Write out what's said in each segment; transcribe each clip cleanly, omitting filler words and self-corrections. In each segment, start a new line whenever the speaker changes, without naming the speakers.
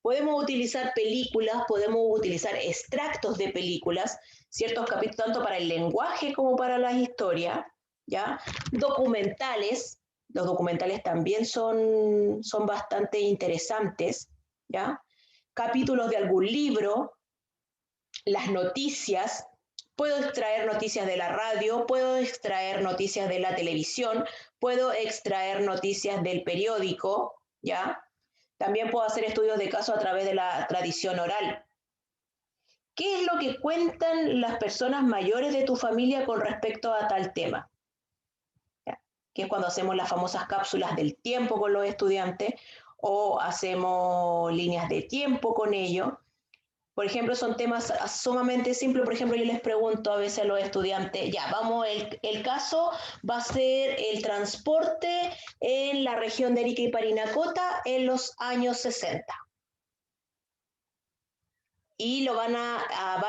Podemos utilizar películas, podemos utilizar extractos de películas, ciertos capítulos, tanto para el lenguaje como para las historias, ¿ya? Documentales, los documentales también son bastante interesantes, ¿ya? Capítulos de algún libro, las noticias, puedo extraer noticias de la radio, puedo extraer noticias de la televisión, puedo extraer noticias del periódico, ¿ya? También puedo hacer estudios de caso a través de la tradición oral. ¿Qué es lo que cuentan las personas mayores de tu familia con respecto a tal tema? ¿Ya? Que es cuando hacemos las famosas cápsulas del tiempo con los estudiantes o hacemos líneas de tiempo con ellos. Por ejemplo, son temas sumamente simples. Por ejemplo, yo les pregunto a veces a los estudiantes, ya, vamos, el caso va a ser el transporte en la región de Arica y Parinacota en los años 60. Y van a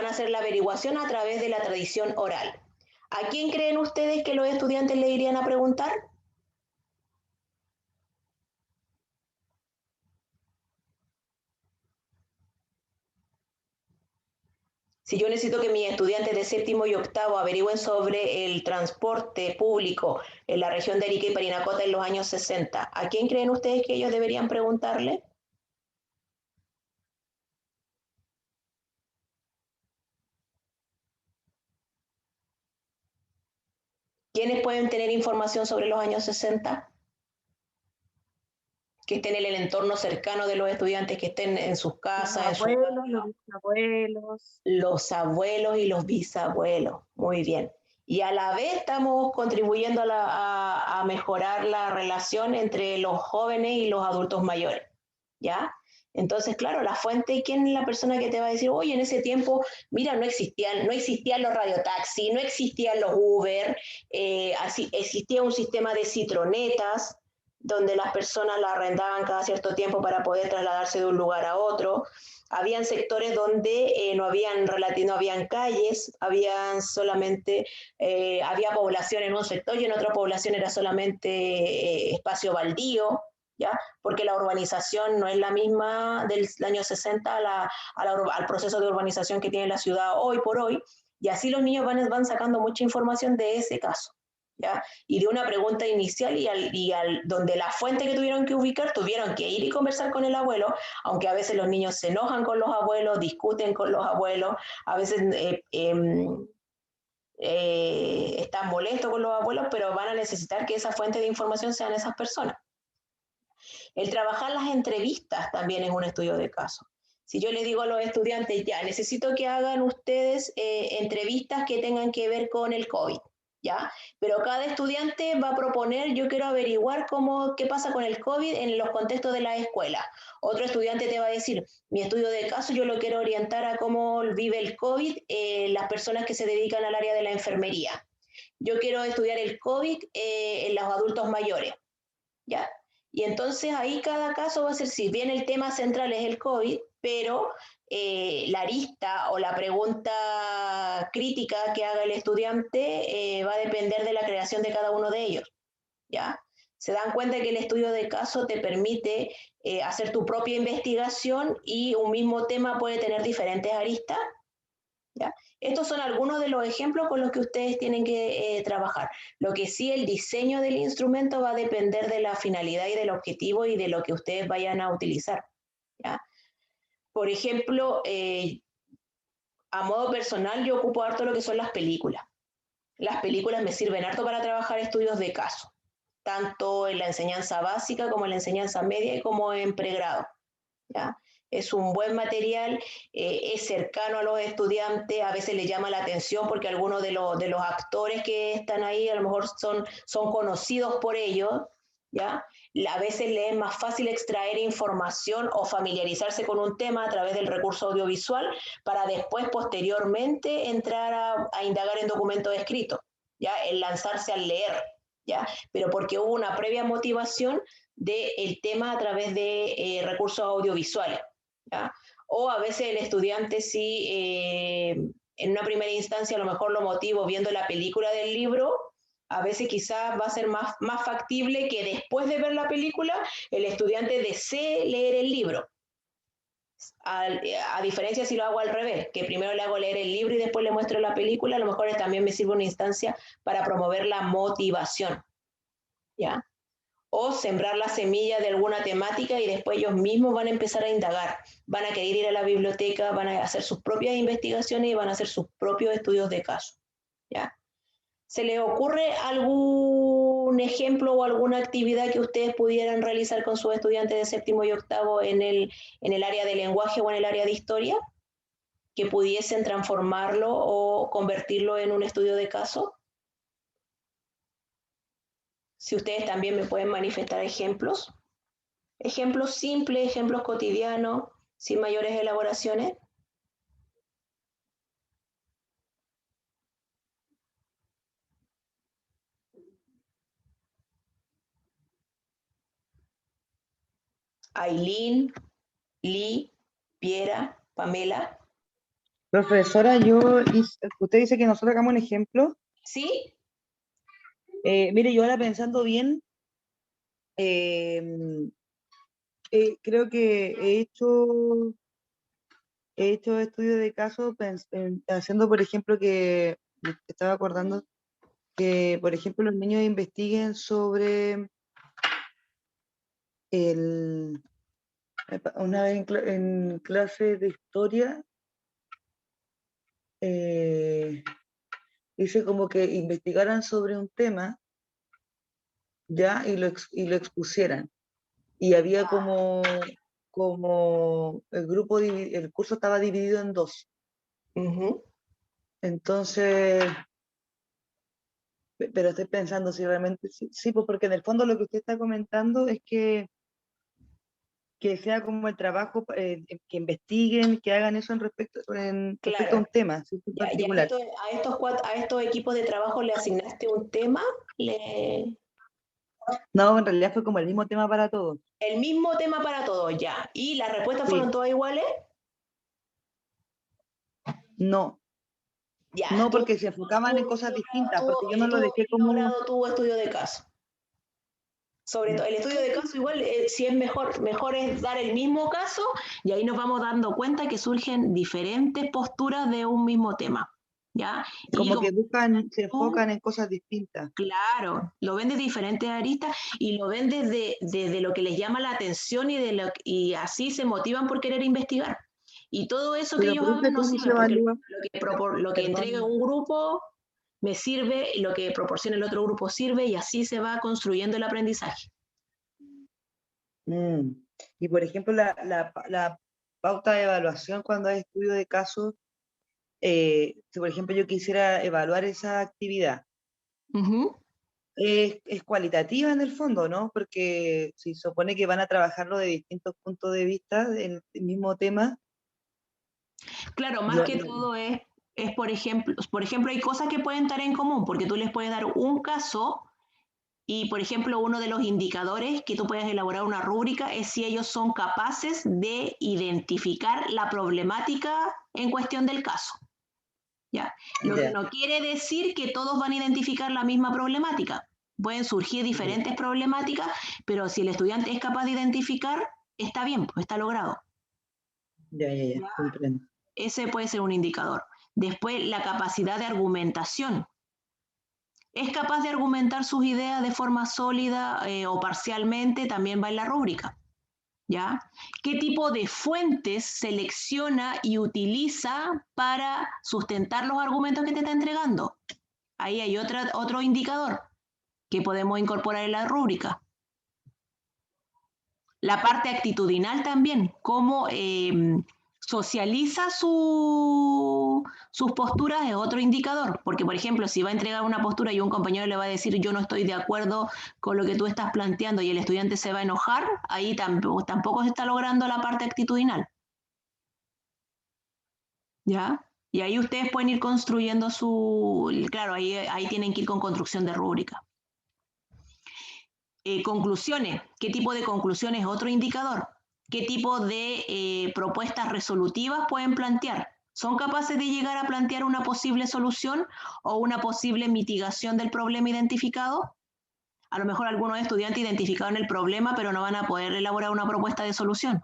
hacer la averiguación a través de la tradición oral. ¿A quién creen ustedes que los estudiantes le irían a preguntar? Si yo necesito que mis estudiantes de séptimo y octavo averigüen sobre el transporte público en la región de Arica y Parinacota en los años 60, ¿a quién creen ustedes que ellos deberían preguntarle? ¿Quiénes pueden tener información sobre los años 60? Que estén en el entorno cercano de los estudiantes, que estén en sus
Los
casas, en su...
abuelos, los bisabuelos.
Los abuelos y los bisabuelos. Muy bien. Y a la vez estamos contribuyendo a mejorar la relación entre los jóvenes y los adultos mayores. ¿Ya? Entonces, claro, la fuente, ¿quién es la persona que te va a decir, oye, en ese tiempo, mira, no existían los radiotaxis, no existían los Uber, así, existía un sistema de citronetas, donde las personas la arrendaban cada cierto tiempo para poder trasladarse de un lugar a otro. Habían sectores donde no habían calles, había población en un sector y en otra población era solamente espacio baldío, ¿ya? Porque la urbanización no es la misma del año 60 al proceso de urbanización que tiene la ciudad hoy por hoy, y así los niños van sacando mucha información de ese caso. ¿Ya? Y de una pregunta inicial donde la fuente que tuvieron que ubicar, tuvieron que ir y conversar con el abuelo, aunque a veces los niños se enojan con los abuelos, discuten con los abuelos, a veces están molestos con los abuelos, pero van a necesitar que esa fuente de información sean esas personas. El trabajar las entrevistas también es un estudio de caso. Si yo les digo a los estudiantes, ya, necesito que hagan ustedes entrevistas que tengan que ver con el COVID, ¿ya? Pero cada estudiante va a proponer, yo quiero averiguar qué pasa con el COVID en los contextos de la escuela. Otro estudiante te va a decir, mi estudio de caso yo lo quiero orientar a cómo vive el COVID las personas que se dedican al área de la enfermería. Yo quiero estudiar el COVID en los adultos mayores, ¿ya? Y entonces ahí cada caso va a ser, si bien el tema central es el COVID, pero la arista o la pregunta crítica que haga el estudiante va a depender de la creación de cada uno de ellos, ¿ya? Se dan cuenta que el estudio de caso te permite hacer tu propia investigación y un mismo tema puede tener diferentes aristas, ¿ya? Estos son algunos de los ejemplos con los que ustedes tienen que trabajar. Lo que sí, el diseño del instrumento va a depender de la finalidad y del objetivo y de lo que ustedes vayan a utilizar, ¿ya? Por ejemplo, a modo personal yo ocupo harto lo que son las películas. Las películas me sirven harto para trabajar estudios de caso, tanto en la enseñanza básica como en la enseñanza media y como en pregrado, ¿ya? Es un buen material, es cercano a los estudiantes, a veces les llama la atención porque algunos de los actores que están ahí a lo mejor son conocidos por ellos, ¿ya? A veces les es más fácil extraer información o familiarizarse con un tema a través del recurso audiovisual para después, posteriormente, entrar a indagar en documentos escritos, ¿ya? En lanzarse al leer, ¿ya? Pero porque hubo una previa motivación del tema a través de recursos audiovisuales, ¿ya? O a veces el estudiante sí, en una primera instancia a lo mejor lo motivo viendo la película del libro, a veces quizás va a ser más factible que después de ver la película el estudiante desee leer el libro, A diferencia si lo hago al revés, que primero le hago leer el libro y después le muestro la película, a lo mejor también me sirve una instancia para promover la motivación, ¿ya? O sembrar la semilla de alguna temática y después ellos mismos van a empezar a indagar, van a querer ir a la biblioteca, van a hacer sus propias investigaciones y van a hacer sus propios estudios de caso, ¿ya? ¿Se les ocurre algún ejemplo o alguna actividad que ustedes pudieran realizar con sus estudiantes de séptimo y octavo en el área de lenguaje o en el área de historia? Que pudiesen transformarlo o convertirlo en un estudio de caso. Si ustedes también me pueden manifestar ejemplos. Ejemplos simples, ejemplos cotidianos, sin mayores elaboraciones. Aileen, Lee, Piera, Pamela.
Profesora, usted dice que nosotros hagamos un ejemplo.
¿Sí?
Mire, yo ahora pensando bien, creo que he hecho estudios de caso haciendo, por ejemplo, que me estaba acordando que, por ejemplo, los niños investiguen sobre una vez en clase de historia, hice como que investigaran sobre un tema, ya, y lo expusieran. Y había como el curso estaba dividido en dos. Entonces, pero estoy pensando si realmente, sí, pues porque en el fondo lo que usted está comentando es que sea como el trabajo, que investiguen, que hagan eso respecto a un tema, ¿sí?, en
Ya, y
particular.
a estos equipos de trabajo le asignaste un tema,
No, en realidad fue como el mismo tema para todos.
el mismo tema para todos, ya. ¿Y las respuestas fueron
Sí,
todas iguales?
no,
Ya,
no porque se enfocaban en cosas distintas, porque yo no lo dejé
¿qué
como...
logrado tuvo estudio de caso? Sobre todo, el estudio de caso igual, si es mejor es dar el mismo caso y ahí nos vamos dando cuenta que surgen diferentes posturas de un mismo tema, ¿ya? Y
Como
como
que se enfocan en cosas distintas.
claro, lo ven desde diferentes aristas y lo ven desde lo que les llama la atención y así se motivan por querer investigar. Y todo eso que
Pero
ellos
por ese
hagan nos
cómo se
sirve, porque
evalúa,
lo que entrega
perdón.
un grupo me sirve, lo que proporciona el otro grupo sirve y así se va construyendo el aprendizaje.
Mm. Y por ejemplo, la pauta de evaluación cuando hay estudio de casos, si por ejemplo yo quisiera evaluar esa actividad, es cualitativa en el fondo, ¿no? Porque si se supone que van a trabajarlo de distintos puntos de vista del mismo tema.
Claro, más que todo por ejemplo, hay cosas que pueden estar en común, porque tú les puedes dar un caso y, por ejemplo, uno de los indicadores que tú puedes elaborar una rúbrica es si ellos son capaces de identificar la problemática en cuestión del caso. ¿Ya? Lo que
Ya,
no quiere decir que todos van a identificar la misma problemática. Pueden surgir diferentes problemáticas, pero si el estudiante es capaz de identificar, está bien, pues está logrado.
ya, comprendo.
Ese puede ser un indicador. Después, la capacidad de argumentación. ¿Es capaz de argumentar sus ideas de forma sólida o parcialmente? También va en la rúbrica. ¿Ya? ¿Qué tipo de fuentes selecciona y utiliza para sustentar los argumentos que te está entregando? Ahí hay otro indicador que podemos incorporar en la rúbrica. La parte actitudinal también, cómo socializa sus posturas es otro indicador, porque por ejemplo, si va a entregar una postura y un compañero le va a decir yo no estoy de acuerdo con lo que tú estás planteando y el estudiante se va a enojar, ahí tampoco se está logrando la parte actitudinal. ¿Ya? Y ahí ustedes pueden ir construyendo claro, ahí tienen que ir con construcción de rúbrica. Conclusiones. ¿Qué tipo de conclusiones? Otro indicador. ¿Qué tipo de propuestas resolutivas pueden plantear? ¿Son capaces de llegar a plantear una posible solución o una posible mitigación del problema identificado? A lo mejor algunos estudiantes identificaron el problema, pero no van a poder elaborar una propuesta de solución.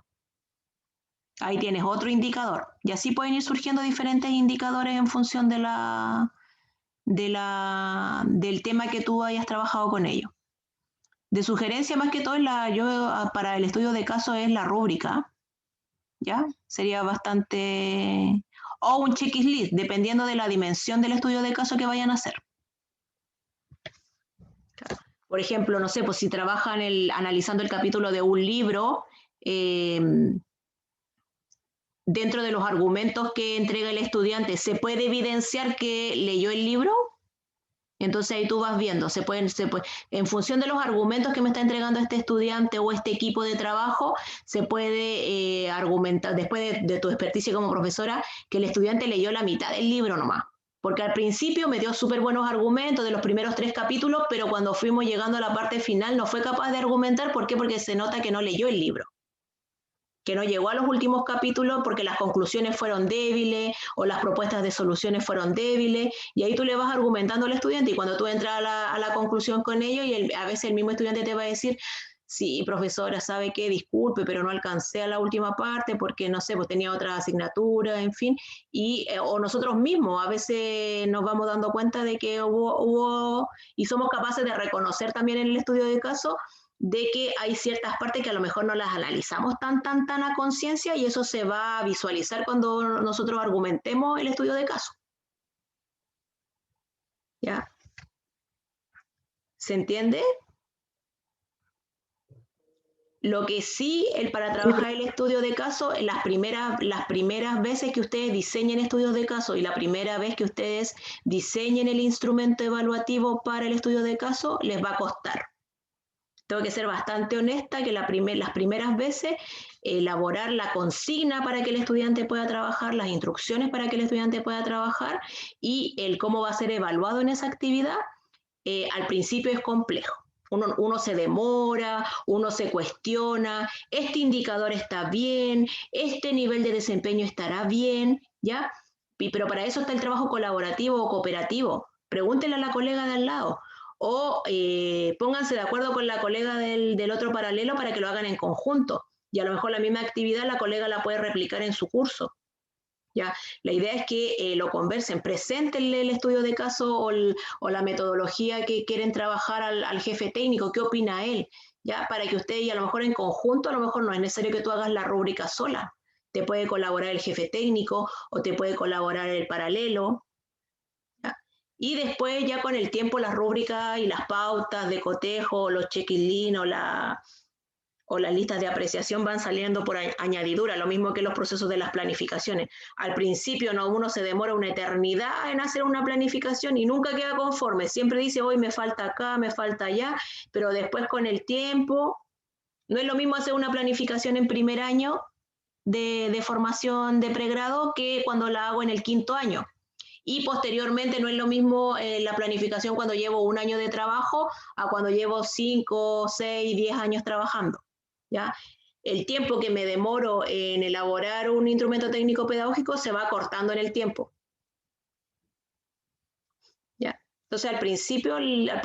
Ahí tienes otro indicador. Y así pueden ir surgiendo diferentes indicadores en función del tema que tú hayas trabajado con ellos. De sugerencia, más que todo, para el estudio de caso es la rúbrica, ¿ya? Sería bastante... O un checklist, dependiendo de la dimensión del estudio de caso que vayan a hacer. Por ejemplo, no sé, pues si trabajan analizando el capítulo de un libro, dentro de los argumentos que entrega el estudiante, ¿se puede evidenciar que leyó el libro? Entonces ahí tú vas viendo, en función de los argumentos que me está entregando este estudiante o este equipo de trabajo, se puede argumentar, después de tu experticia como profesora, que el estudiante leyó la mitad del libro nomás. Porque al principio me dio súper buenos argumentos de los primeros 3 capítulos, pero cuando fuimos llegando a la parte final no fue capaz de argumentar. ¿Por qué? Porque se nota que no leyó el libro, que no llegó a los últimos capítulos porque las conclusiones fueron débiles o las propuestas de soluciones fueron débiles, y ahí tú le vas argumentando al estudiante, y cuando tú entras a la conclusión con ello, y a veces el mismo estudiante te va a decir, sí, profesora, ¿sabe qué? Disculpe, pero no alcancé a la última parte porque, no sé, pues tenía otra asignatura, en fin, o nosotros mismos a veces nos vamos dando cuenta de que hubo y somos capaces de reconocer también en el estudio de caso de que hay ciertas partes que a lo mejor no las analizamos tan a conciencia, y eso se va a visualizar cuando nosotros argumentemos el estudio de caso. ¿Ya? ¿Se entiende? Lo que sí, para trabajar el estudio de caso, las primeras veces que ustedes diseñen estudios de caso y la primera vez que ustedes diseñen el instrumento evaluativo para el estudio de caso, les va a costar. Tengo que ser bastante honesta que las primeras veces elaborar la consigna para que el estudiante pueda trabajar, las instrucciones para que el estudiante pueda trabajar y el cómo va a ser evaluado en esa actividad, al principio es complejo. Uno se demora, uno se cuestiona, este indicador está bien, este nivel de desempeño estará bien, ¿ya? Pero para eso está el trabajo colaborativo o cooperativo. Pregúntenle a la colega de al lado, o pónganse de acuerdo con la colega del otro paralelo para que lo hagan en conjunto. Y a lo mejor la misma actividad la colega la puede replicar en su curso. ¿Ya? La idea es que lo conversen, preséntenle el estudio de caso o la metodología que quieren trabajar al jefe técnico, qué opina él, ¿ya? Para que ustedes, y a lo mejor en conjunto, a lo mejor no es necesario que tú hagas la rúbrica sola, te puede colaborar el jefe técnico o te puede colaborar el paralelo, ¿ya? Y después ya con el tiempo las rúbricas y las pautas de cotejo, los check-in o las listas de apreciación van saliendo por añadidura, lo mismo que los procesos de las planificaciones. Al principio uno se demora una eternidad en hacer una planificación y nunca queda conforme, siempre dice, hoy me falta acá, me falta allá, pero después con el tiempo, no es lo mismo hacer una planificación en primer año de formación de pregrado que cuando la hago en el 5º año. Y posteriormente no es lo mismo la planificación cuando llevo 1 año de trabajo a cuando llevo 5, 6, 10 años trabajando. ¿Ya? El tiempo que me demoro en elaborar un instrumento técnico pedagógico se va cortando en el tiempo. ¿Ya? Entonces, al principio, la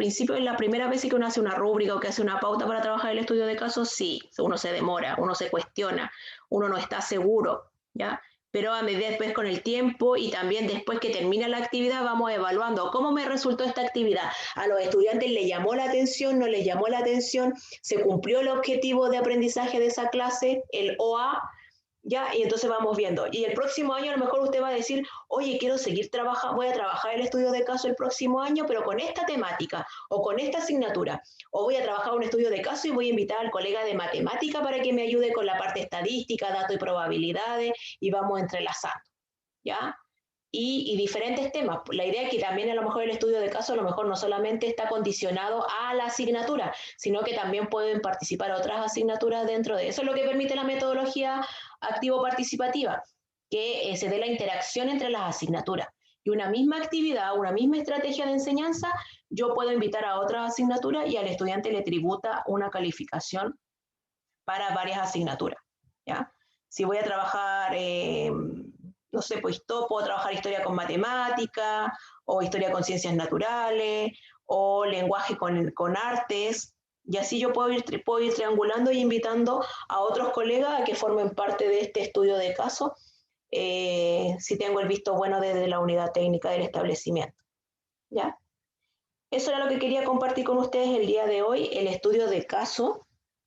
primera vez que uno hace una rúbrica o que hace una pauta para trabajar el estudio de casos, sí, uno se demora, uno se cuestiona, uno no está seguro, ¿ya? Pero a medida después con el tiempo y también después que termina la actividad vamos evaluando cómo me resultó esta actividad. A los estudiantes les llamó la atención, no les llamó la atención, se cumplió el objetivo de aprendizaje de esa clase, el OA, ¿ya? Y entonces vamos viendo. Y el próximo año a lo mejor usted va a decir, oye, quiero seguir trabajando, voy a trabajar el estudio de caso el próximo año, pero con esta temática o con esta asignatura. O voy a trabajar un estudio de caso y voy a invitar al colega de matemática para que me ayude con la parte estadística, datos y probabilidades, y vamos entrelazando, ¿ya? Y diferentes temas. La idea es que también a lo mejor el estudio de caso a lo mejor no solamente está condicionado a la asignatura, sino que también pueden participar otras asignaturas dentro de eso. Es lo que permite la metodología activo-participativa, que se dé la interacción entre las asignaturas. Y una misma actividad, una misma estrategia de enseñanza, yo puedo invitar a otras asignaturas y al estudiante le tributa una calificación para varias asignaturas, ¿ya? Si voy a trabajar... no sé, pues puedo trabajar historia con matemática, o historia con ciencias naturales, o lenguaje con artes, Y así yo puedo ir triangulando y invitando a otros colegas a que formen parte de este estudio de caso, si tengo el visto bueno desde la unidad técnica del establecimiento. ¿Ya? Eso era lo que quería compartir con ustedes el día de hoy, el estudio de caso